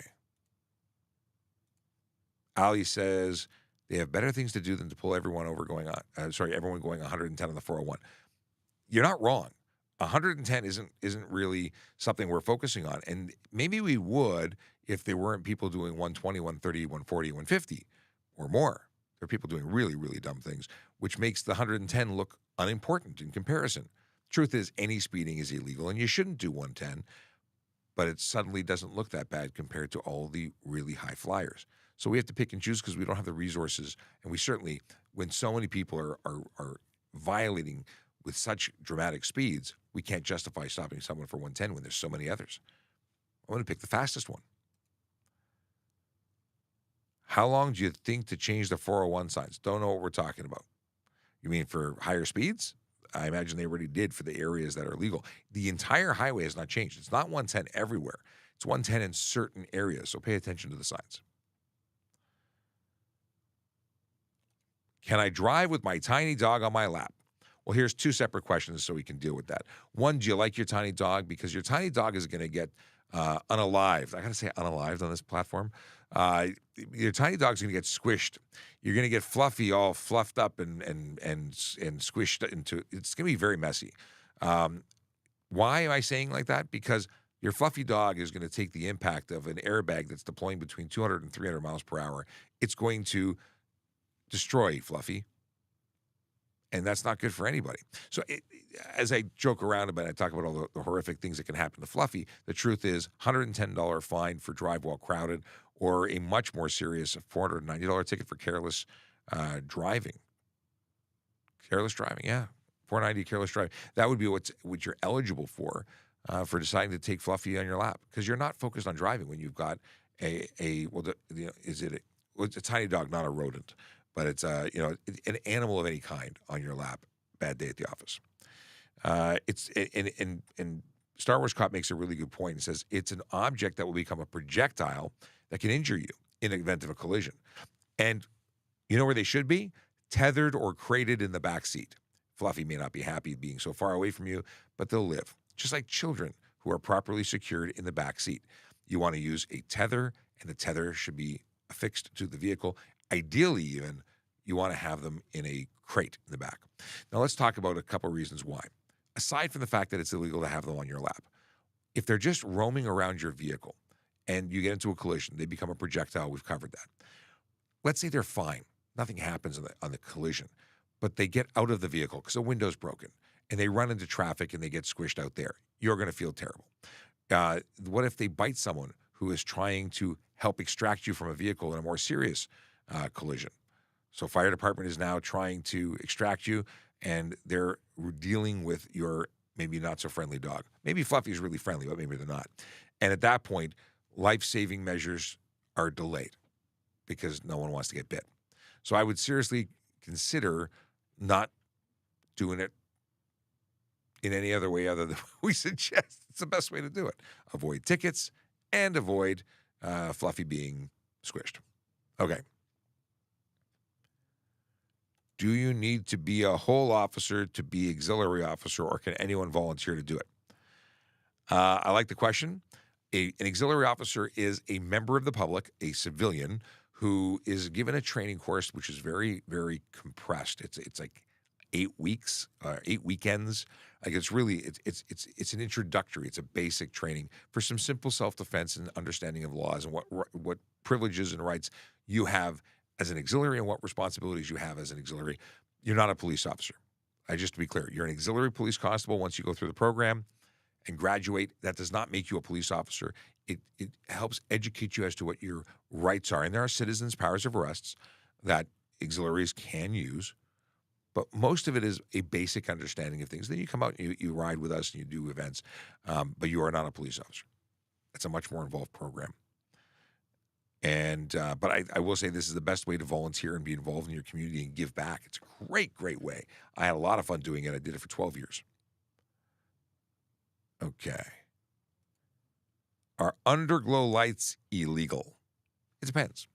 Ali says they have better things to do than to pull everyone over everyone going 110 on the 401. You're not wrong. 110 isn't really something we're focusing on. And maybe we would if there weren't people doing 120, 130, 140, 150 or more. There are people doing really, really dumb things, which makes the 110 look unimportant in comparison. Truth is, any speeding is illegal, and you shouldn't do 110, but it suddenly doesn't look that bad compared to all the really high flyers. So we have to pick and choose because we don't have the resources, and we certainly, when so many people are violating with such dramatic speeds, we can't justify stopping someone for 110 when there's so many others. I'm going to pick the fastest one. How long do you think to change the 401 signs? Don't know what we're talking about. You mean for higher speeds? I imagine they already did for the areas that are legal. The entire highway has not changed. It's not 110 everywhere. It's 110 in certain areas, so pay attention to the signs. Can I drive with my tiny dog on my lap? Well, here's two separate questions so we can deal with that. One, do you like your tiny dog? Because your tiny dog is going to get unalived. I got to say unalived on this platform. Your tiny dog's going to get squished. You're going to get Fluffy all fluffed up and squished into. It's going to be very messy. Why am I saying like that? Because your fluffy dog is going to take the impact of an airbag that's deploying between 200 and 300 miles per hour. It's going to destroy Fluffy, and that's not good for anybody. So as I joke around about it, I talk about all the horrific things that can happen to Fluffy. The truth is $110 fine for drive while crowded, or a much more serious $490 ticket for careless driving. Careless driving, yeah. $490 careless driving. That would be what you're eligible for deciding to take Fluffy on your lap, because you're not focused on driving when you've got it's a tiny dog, not a rodent, but it's an animal of any kind on your lap. Bad day at the office. And Star Wars Cop makes a really good point. He says it's an object that will become a projectile that can injure you in the event of a collision. And you know where they should be? Tethered or crated in the back seat. Fluffy may not be happy being so far away from you, but they'll live. Just like children who are properly secured in the back seat. You want to use a tether, and the tether should be affixed to the vehicle. Ideally, even, you want to have them in a crate in the back. Now, let's talk about a couple reasons why. Aside from the fact that it's illegal to have them on your lap, if they're just roaming around your vehicle and you get into a collision, they become a projectile. We've covered that. Let's say they're fine. Nothing happens on the collision, but they get out of the vehicle because the window's broken, and they run into traffic and they get squished out there. You're going to feel terrible. What if they bite someone who is trying to help extract you from a vehicle in a more serious collision? So fire department is now trying to extract you, and they're dealing with your maybe not so friendly dog. Maybe Fluffy is really friendly, but maybe they're not. And at that point, life-saving measures are delayed because no one wants to get bit. So I would seriously consider not doing it in any other way other than we suggest. It's the best way to do it. Avoid tickets and avoid Fluffy being squished. Okay. Do you need to be a whole officer to be auxiliary officer, or can anyone volunteer to do it? I like the question. An auxiliary officer is a member of the public, a civilian, who is given a training course which is very, very compressed. It's like 8 weeks, 8 weekends. Like it's an introductory. It's a basic training for some simple self-defense and understanding of laws and what privileges and rights you have as an auxiliary and what responsibilities you have as an auxiliary. You're not a police officer. Just to be clear, you're an auxiliary police constable once you go through the program and graduate. That does not make you a police officer. It helps educate you as to what your rights are. And there are citizens' powers of arrests that auxiliaries can use, but most of it is a basic understanding of things. Then you come out and you ride with us and you do events, but you are not a police officer. It's a much more involved program. And but I will say this is the best way to volunteer and be involved in your community and give back. It's a great, great way. I had a lot of fun doing it. I did it for 12 years. Okay. Are underglow lights illegal? It depends.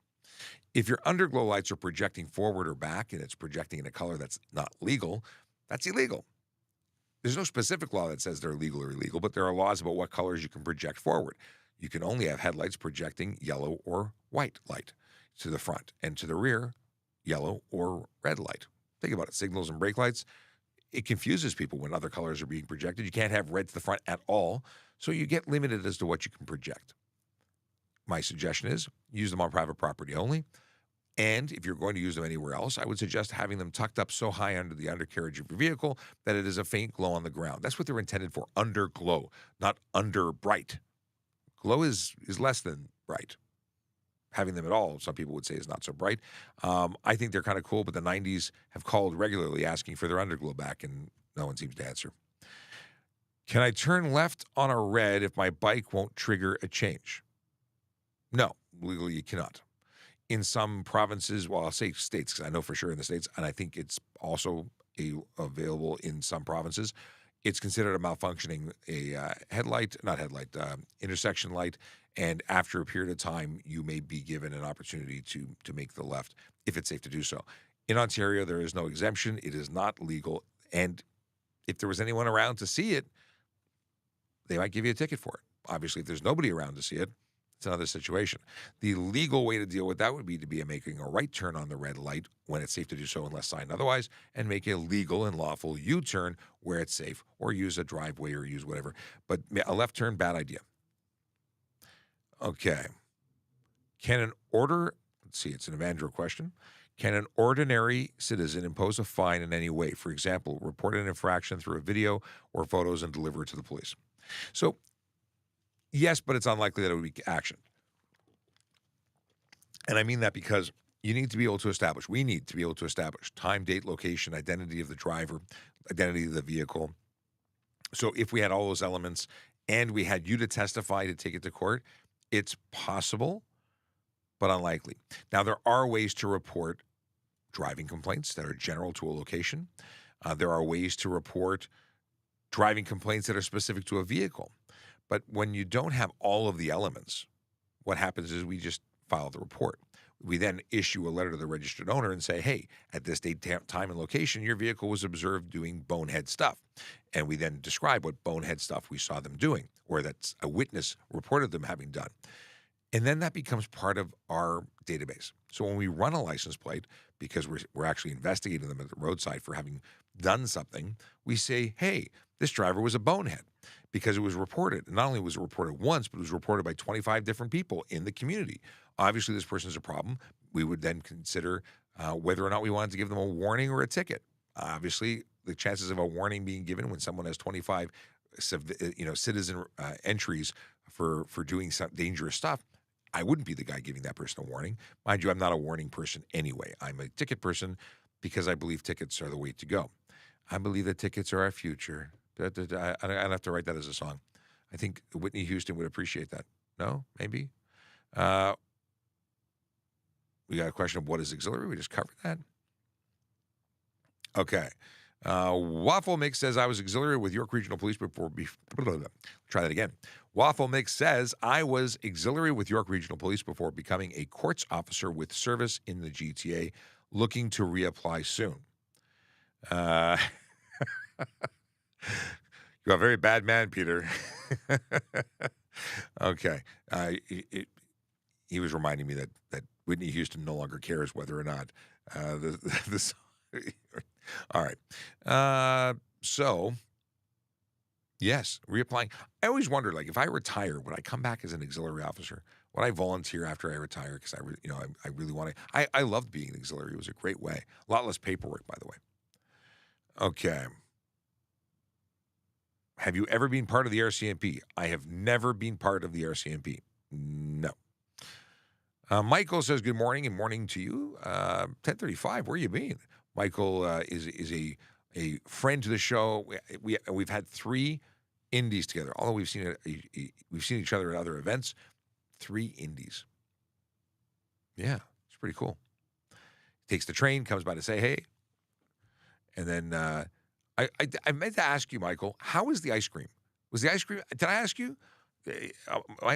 If your underglow lights are projecting forward or back and it's projecting in a color that's not legal, that's illegal. There's no specific law that says they're legal or illegal, but there are laws about what colors you can project forward. You can only have headlights projecting yellow or white light to the front, and to the rear, yellow or red light. Think about it. Signals and brake lights, it confuses people when other colors are being projected. You can't have red to the front at all, so you get limited as to what you can project. My suggestion is use them on private property only. And if you're going to use them anywhere else, I would suggest having them tucked up so high under the undercarriage of your vehicle that it is a faint glow on the ground. That's what they're intended for, underglow, not under bright. Glow is less than bright. Having them at all, some people would say, is not so bright. I think they're kind of cool, but the 90s have called regularly asking for their underglow back, and no one seems to answer. Can I turn left on a red if my bike won't trigger a change? No, legally you cannot. In some provinces, well, I'll say states, because I know for sure in the states, and I think it's also available in some provinces. It's considered a malfunctioning intersection light, and after a period of time, you may be given an opportunity to make the left if it's safe to do so. In Ontario, there is no exemption. It is not legal, and if there was anyone around to see it, they might give you a ticket for it. Obviously, if there's nobody around to see it, it's another situation. The legal way to deal with that would be making a right turn on the red light when it's safe to do so unless signed otherwise, and make a legal and lawful U-turn where it's safe, or use a driveway or use whatever. But a left turn, bad idea. Okay. Let's see, it's an Evandro question. Can an ordinary citizen impose a fine in any way? For example, report an infraction through a video or photos and deliver it to the police. So, yes, but it's unlikely that it would be actioned. And I mean that because we need to be able to establish time, date, location, identity of the driver, identity of the vehicle. So if we had all those elements and we had you to testify to take it to court, it's possible, but unlikely. Now, there are ways to report driving complaints that are general to a location. There are ways to report driving complaints that are specific to a vehicle. But when you don't have all of the elements, what happens is we just file the report. We then issue a letter to the registered owner and say, hey, at this date, time, and location, your vehicle was observed doing bonehead stuff. And we then describe what bonehead stuff we saw them doing, or that a witness reported them having done. And then that becomes part of our database. So when we run a license plate, because we're actually investigating them at the roadside for having done something, we say, hey, this driver was a bonehead, because it was reported. And not only was it reported once, but it was reported by 25 different people in the community. Obviously, this person's a problem. We would then consider whether or not we wanted to give them a warning or a ticket. Obviously, the chances of a warning being given when someone has 25 citizen entries for doing some dangerous stuff, I wouldn't be the guy giving that person a warning. Mind you, I'm not a warning person anyway. I'm a ticket person because I believe tickets are the way to go. I believe that tickets are our future. I'd have to write that as a song. I think Whitney Houston would appreciate that. No? Maybe? We got a question of what is auxiliary. We just covered that. Okay. Waffle Mix says, I was auxiliary with York Regional Police before. Try that again. Waffle Mix says, I was auxiliary with York Regional Police before becoming a courts officer with service in the GTA, looking to reapply soon. You're a very bad man, Peter. Okay. He was reminding me that Whitney Houston no longer cares whether or not this. All right. So, yes, reapplying. I always wondered, like, if I retire, would I come back as an auxiliary officer? Would I volunteer after I retire? Because I really want to. I loved being an auxiliary. It was a great way. A lot less paperwork, by the way. Okay. Have you ever been part of the RCMP? I have never been part of the RCMP. No. Michael says, good morning and morning to you. 10:35, where you been? Michael is a friend to the show. We've had 3 indies together. Although we've seen each other at other events, 3 indies. Yeah, it's pretty cool. Takes the train, comes by to say hey. And then I meant to ask you, Michael, how is the ice cream? Was the ice cream, did I ask you?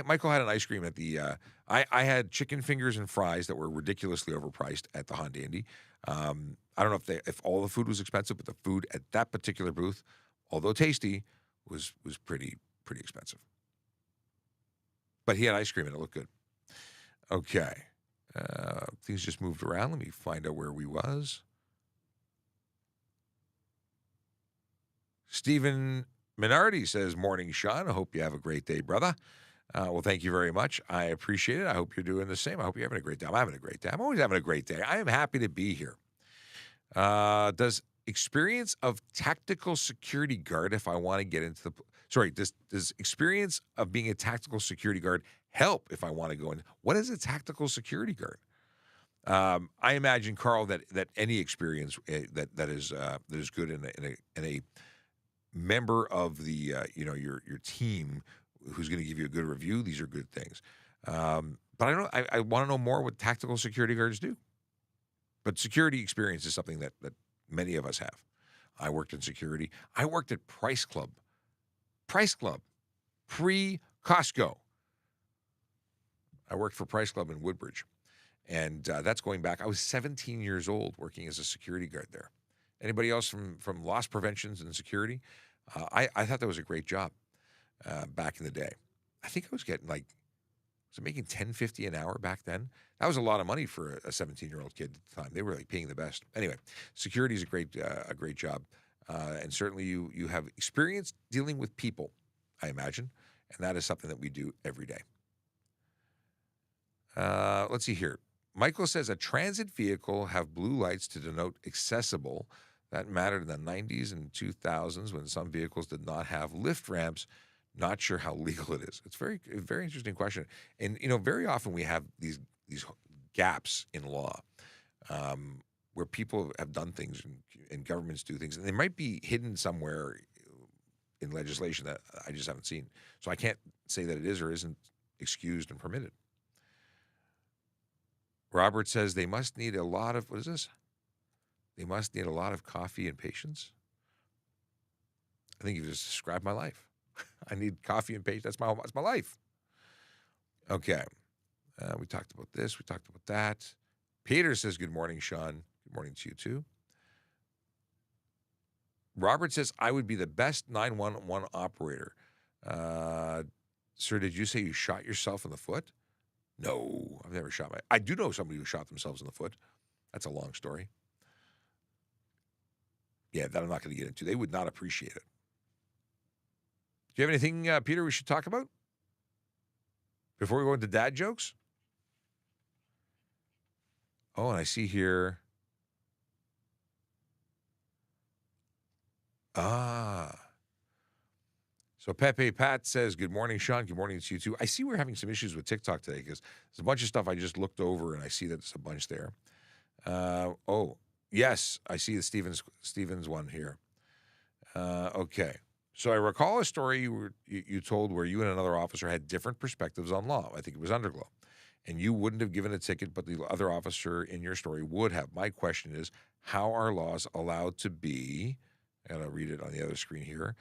Michael had an ice cream at the, I had chicken fingers and fries that were ridiculously overpriced at the Honda Indy. I don't know if all the food was expensive, but the food at that particular booth, although tasty, was pretty expensive. But he had ice cream and it looked good. Okay. Things just moved around. Let me find out where we was. Stephen Minardi says, morning, Sean. I hope you have a great day, brother. Well, thank you very much. I appreciate it. I hope you're doing the same. I hope you're having a great day. I'm having a great day. I'm always having a great day. I am happy to be here. Does experience of tactical security guard, if I want to get into does experience of being a tactical security guard help if I want to go in? What is a tactical security guard? I imagine, Carl, that any experience that is good in a member of the your team who's going to give you a good review, these are good things. But I want to know more what tactical security guards do. But security experience is something that many of us have. I worked in security. I worked at Price Club. Price Club, pre-Costco. I worked for Price Club in Woodbridge. And that's going back. I was 17 years old working as a security guard there. Anybody else from loss preventions and security? I thought that was a great job back in the day. I think I was getting was it making $10.50 an hour back then? That was a lot of money for a 17-year-old kid at the time. They were like paying the best. Anyway, security is a great job, and certainly you have experience dealing with people, I imagine, and that is something that we do every day. Let's see here. Michael says a transit vehicle have blue lights to denote accessible. That mattered in the 90s and 2000s when some vehicles did not have lift ramps. Not sure how legal it is. It's very interesting question. And very often we have these gaps in law where people have done things and governments do things, and they might be hidden somewhere in legislation that I just haven't seen. So I can't say that it is or isn't excused and permitted. Robert says they must need a lot of, what is this? They must need a lot of coffee and patience. I think you just described my life. I need coffee and patience. That's my life. Okay. We talked about this. We talked about that. Peter says, good morning, Sean. Good morning to you, too. Robert says, I would be the best 911 operator. Sir, did you say you shot yourself in the foot? No, I've never shot I do know somebody who shot themselves in the foot. That's a long story. Yeah, that I'm not going to get into. They would not appreciate it. Do you have anything, Peter, we should talk about before we go into dad jokes? Oh, and I see here. So Pepe Pat says, good morning, Sean. Good morning to you, too. I see we're having some issues with TikTok today because there's a bunch of stuff I just looked over, and I see that there's a bunch there. Oh, yes, I see the Stevens one here. Okay. So I recall a story you told where you and another officer had different perspectives on law. I think it was Underglow. And you wouldn't have given a ticket, but the other officer in your story would have. My question is, how are laws allowed to be, and I'll read it on the other screen here.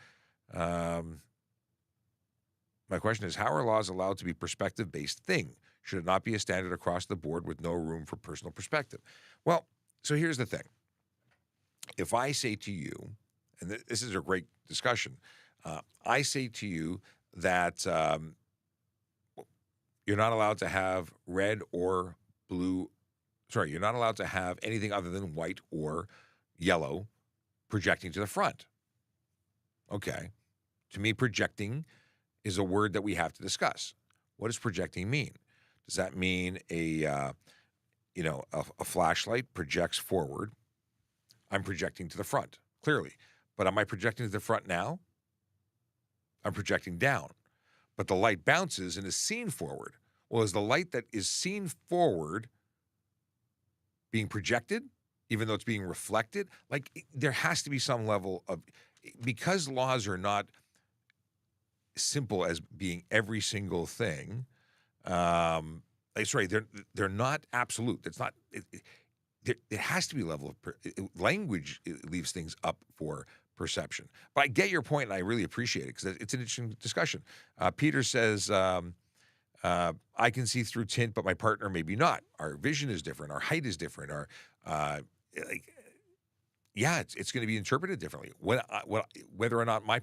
My question is, how are laws allowed to be perspective-based thing? Should it not be a standard across the board with no room for personal perspective? Well, so here's the thing. If I say to you, and this is a great discussion, I say to you that you're not allowed to have red or blue, you're not allowed to have anything other than white or yellow projecting to the front. Okay. To me, projecting is a word that we have to discuss. What does projecting mean? Does that mean a flashlight projects forward? I'm projecting to the front, clearly. But am I projecting to the front now? I'm projecting down. But the light bounces and is seen forward. Well, is the light that is seen forward being projected, even though it's being reflected? There has to be some level of, because laws are not simple as being every single thing. They're not absolute. It's not. It has to be a level of language. It leaves things up for perception. But I get your point, and I really appreciate it because it's an interesting discussion. Peter says, I can see through tint, but my partner maybe not. Our vision is different. Our height is different. It's going to be interpreted differently. Whether or not my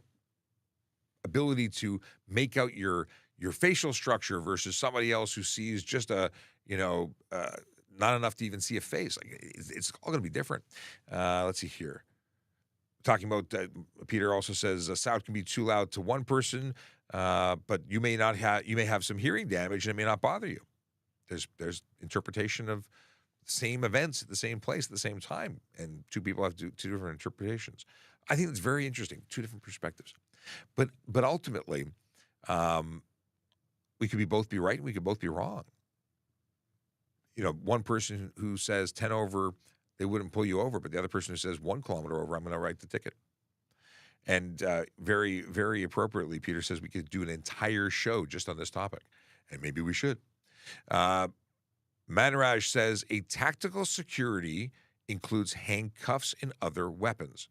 ability to make out your facial structure versus somebody else who sees just not enough to even see a face. It's all going to be different. Let's see here. Talking about Peter also says a sound can be too loud to one person, but you may have some hearing damage and it may not bother you. There's interpretation of same events at the same place at the same time, and two people have two different interpretations. I think it's very interesting, two different perspectives. But ultimately, we could both be right and we could both be wrong. One person who says 10 over, they wouldn't pull you over, but the other person who says 1 kilometer over, I'm going to write the ticket. And very, very appropriately, Peter says we could do an entire show just on this topic, and maybe we should. Manraj says a tactical security includes handcuffs and other weapons.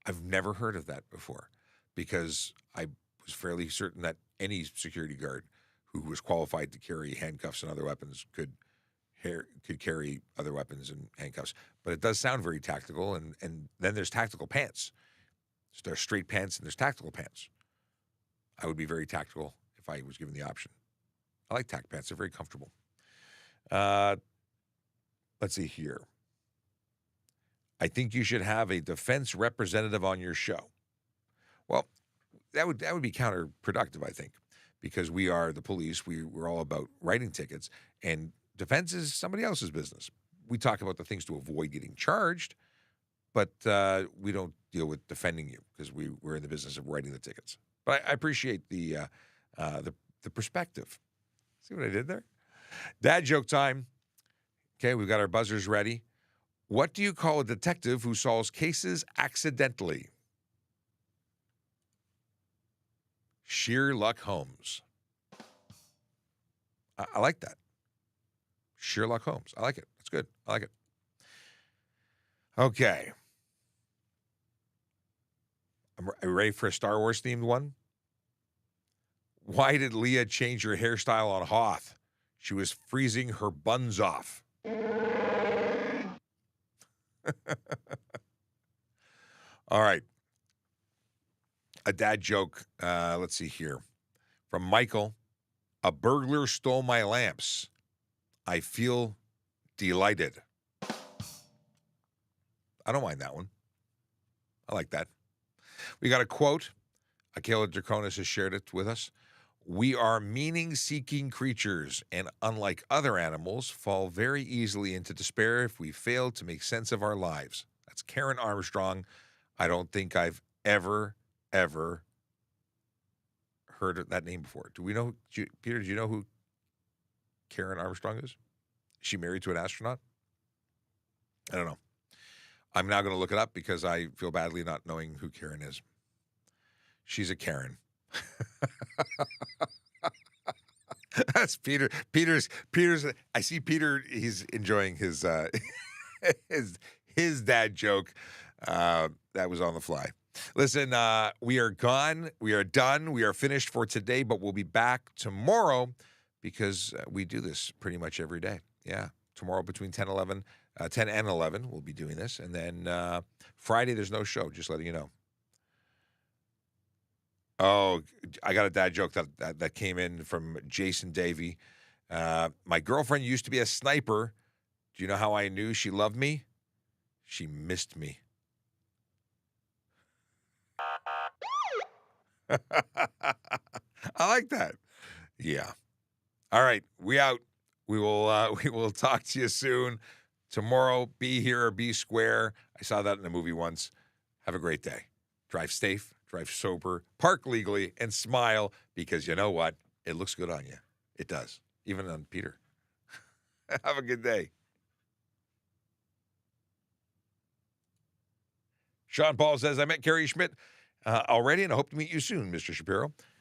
I've never heard of that before because I was fairly certain that any security guard who was qualified to carry handcuffs and other weapons could carry other weapons and handcuffs. But it does sound very tactical. And then there's tactical pants. So there's straight pants and there's tactical pants. I would be very tactical if I was given the option. I like tac pants. They're very comfortable. Let's see here. I think you should have a defense representative on your show. Well, that would be counterproductive, I think, because we are the police. We're all about writing tickets, and defense is somebody else's business. We talk about the things to avoid getting charged, but we don't deal with defending you because we're in the business of writing the tickets. But I appreciate the perspective. See what I did there? Dad joke time. Okay, we've got our buzzers ready. What do you call a detective who solves cases accidentally? Sherlock Holmes. I like that. Sherlock Holmes. I like it. That's good. I like it. Okay. Are you ready for a Star Wars themed one? Why did Leia change her hairstyle on Hoth? She was freezing her buns off. All right. A dad joke. Let's see here. From Michael. A burglar stole my lamps. I feel delighted. I don't mind that one. I like that. We got a quote. Akela Draconis has shared it with us. We are meaning-seeking creatures, and unlike other animals, fall very easily into despair if we fail to make sense of our lives. That's Karen Armstrong. I don't think I've ever heard of that name before. Do we know, Peter, do you know who Karen Armstrong is? Is she married to an astronaut? I don't know. I'm now going to look it up because I feel badly not knowing who Karen is. She's a Karen. That's Peter. Peter's. I see Peter. He's enjoying his his dad joke. That was on the fly. Listen, we are gone. We are done. We are finished for today, but we'll be back tomorrow because we do this pretty much every day. Yeah, tomorrow between 10 and 11, we'll be doing this, and then Friday there's no show. Just letting you know. Oh, I got a dad joke that came in from Jason Davey. My girlfriend used to be a sniper. Do you know how I knew she loved me? She missed me. I like that. Yeah. All right, we out. We will talk to you soon. Tomorrow, be here or be square. I saw that in a movie once. Have a great day. Drive safe. Drive sober, park legally, and smile because you know what? It looks good on you. It does, even on Peter. Have a good day. Sean Paul says, I met Carrie Schmidt already, and I hope to meet you soon, Mr. Shapiro.